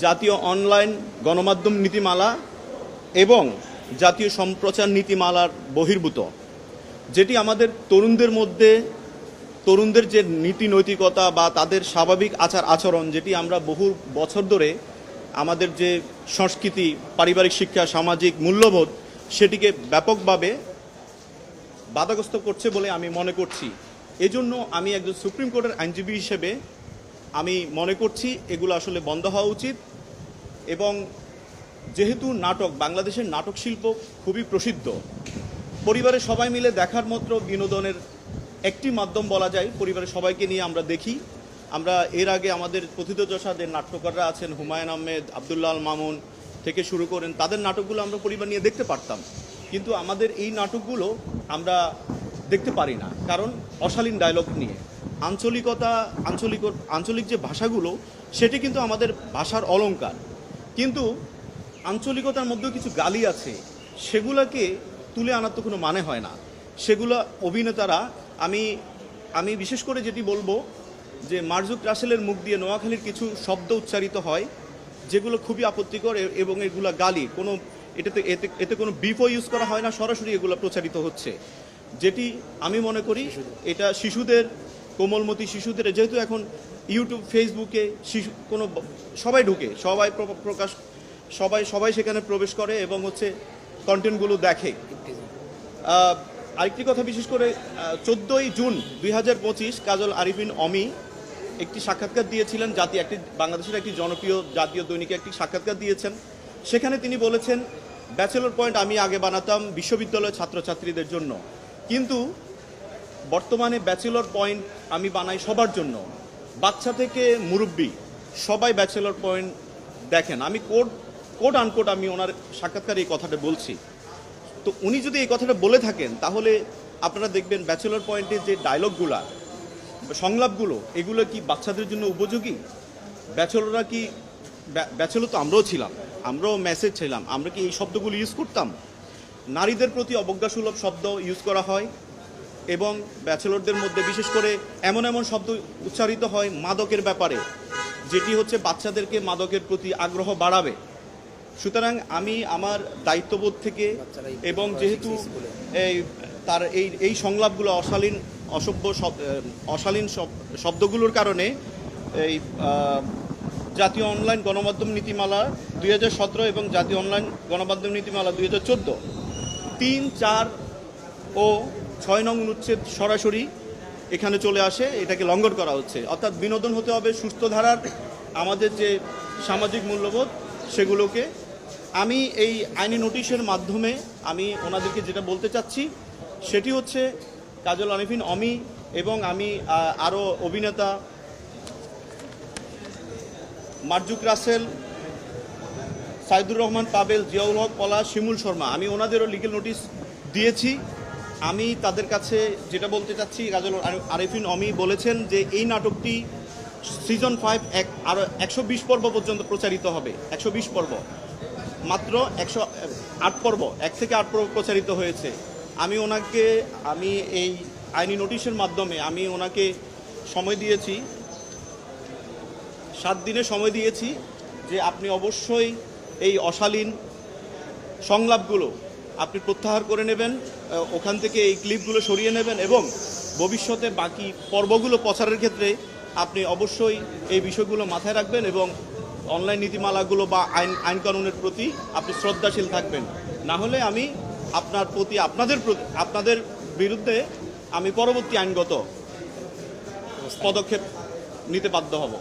জাতীয় অনলাইন গণমাধ্যম নীতিমালা এবং জাতীয় সম্প্রচার নীতিমালার বহির্ভূত, যেটি আমাদের তরুণদের মধ্যে তরুণদের যে নীতি নৈতিকতা বা তাদের স্বাভাবিক আচার আচরণ, যেটি আমরা বহু বছর ধরে আমাদের যে সংস্কৃতি, পারিবারিক শিক্ষা, সামাজিক মূল্যবোধ, সেটিকে ব্যাপকভাবে বাধাগ্রস্ত করছে বলে আমি মনে করছি। এজন্য আমি একজন সুপ্রিম কোর্টের আইনজীবী হিসেবে আমি মনে করছি এগুলো আসলে বন্ধ হওয়া উচিত। এবং যেহেতু নাটক, বাংলাদেশের নাটক শিল্প খুবই প্রসিদ্ধ, পরিবারের সবাই মিলে দেখার মতো বিনোদনের একটি মাধ্যম বলা যায়। পরিবারের সবাইকে নিয়ে আমরা দেখি। আমরা এর আগে আমাদের প্রথিতযশা যে নাট্যকাররা আছেন, হুমায়ুন আহমেদ, আবদুল্লাহ আল মামুন থেকে শুরু করেন, তাদের নাটকগুলো আমরা পরিবার নিয়ে দেখতে পারতাম। কিন্তু আমাদের এই নাটকগুলো আমরা দেখতে পারি না, কারণ অশালীন ডায়লগ নিয়ে আঞ্চলিকতা, আঞ্চলিক যে ভাষাগুলো, সেটি কিন্তু আমাদের ভাষার অলংকার। কিন্তু আঞ্চলিকতার মধ্যেও কিছু গালি আছে, সেগুলোকে তুলে আনার তো কোনো মানে হয় না। সেগুলো অভিনেতারা, আমি বিশেষ করে যেটি বলবো যে মার্জুক রাসেলের মুখ দিয়ে নোয়াখালীর কিছু শব্দ উচ্চারিত হয় যেগুলো খুবই আপত্তিকর, এবং এগুলো গালি, কোনো এতে কোনো বিফও ইউজ করা হয় না, সরাসরি এগুলো প্রচারিত হচ্ছে, যেটি আমি মনে করি এটা শিশুদের, কোমলমতি শিশুদের, যেহেতু এখন ইউটিউব, ফেসবুকে শিশু সবাই ঢুকে, সবাই সেখানে প্রবেশ করে এবং কন্টেন্টগুলো দেখে। আরেকটি কথা, বিশেষ করে 14ই জুন 2025 কাজল আরিফিন অমি একটি সাক্ষাৎকার দিয়েছিলেন, বাংলাদেশের একটি জনপ্রিয় জাতীয় দৈনিকে একটি সাক্ষাৎকার দিয়েছেন। সেখানে তিনি বলেছেন, ব্যাচেলর পয়েন্ট আমি আগে বানাতাম বিশ্ববিদ্যালয়ের ছাত্রছাত্রীদের জন্য, কিন্তু বর্তমানে ব্যাচেলর পয়েন্ট আমি বানাই সবার জন্য, বাচ্চা থেকে মুরব্বী সবাই ব্যাচেলর পয়েন্ট দেখেন। আমি কোড আনকোড আমি ওনার সাক্ষাৎকারে এই কথাটা বলছি। তো উনি যদি এই কথাটা বলে থাকেন, তাহলে আপনারা দেখবেন ব্যাচেলর পয়েন্টের যে ডায়লগগুলো, সংলাপগুলো, এগুলো কি বাচ্চাদের জন্য উপযোগী? ব্যাচেলর তো আমরাও ছিলাম, আমরাও মেসেজ ছিলাম, আমরা কি এই শব্দগুলো ইউজ করতাম? নারীদের প্রতি অবজ্ঞাসুলভ শব্দ ইউজ করা হয়, এবং ব্যাচেলরদের মধ্যে বিশেষ করে এমন শব্দ উচ্চারিত হয় মাদকের ব্যাপারে, যেটি বাচ্চাদেরকে মাদকের প্রতি আগ্রহ বাড়াবে। সুতরাং আমি আমার দায়িত্ববোধ থেকে, এবং যেহেতু এই সংলাপগুলো অশালীন শব্দগুলোর কারণে এই জাতীয় অনলাইন গণমাধ্যম নীতিমালা 2017 এবং জাতীয় অনলাইন গণমাধ্যম নীতিমালা 2014 3, 4 ও 6 নং অনুচ্ছেদ সরাসরি এখানে চলে আসে, এটাকে লঙ্ঘন করা হচ্ছে। অর্থাৎ বিনোদন হতে হবে সুস্থ ধারার, আমাদের যে সামাজিক মূল্যবোধ সেগুলোকে। আমি এই আইনি নোটিশের মাধ্যমে আমি ওনাদেরকে যেটা বলতে চাচ্ছি সেটি হচ্ছে, কাজল আরিফিন অমি এবং আমি আরও অভিনেতা মার্জুক রাসেল, সাইদুর রহমান পাবেল, জিয়াউল হক পলাশ, শিমুল শর্মা, আমি ওনাদেরও লিগ্যাল নোটিশ দিয়েছি। আমি তাদের কাছে যেটা বলতে চাচ্ছি, কাজল আরিফিন অমি বলেছেন যে এই নাটকটি সিজন 5 আরও 120 পর্ব পর্যন্ত প্রচারিত হবে। 120 পর্ব, মাত্র 108 পর্ব, 1 থেকে 8 পর্ব প্রচারিত হয়েছে। আমি এই আইনি নোটিশের মাধ্যমে আমি ওনাকে সময় দিয়েছি, 7 দিনের সময় দিয়েছি, যে আপনি অবশ্যই এই অশালীন সংলাপগুলো আপনি প্রত্যাহার করে নেবেন, ওখান থেকে এই ক্লিপগুলো সরিয়ে নেবেন, এবং ভবিষ্যতে বাকি পর্বগুলো প্রচারের ক্ষেত্রে আপনি অবশ্যই এই বিষয়গুলো মাথায় রাখবেন, এবং অনলাইন নীতিমালাগুলো বা আইন কানুনের প্রতি আপনি শ্রদ্ধাশীল থাকবেন। না হলে আমি আপনাদের বিরুদ্ধে আমি পরবর্তী আইনগত পদক্ষেপ নিতে বাধ্য হব।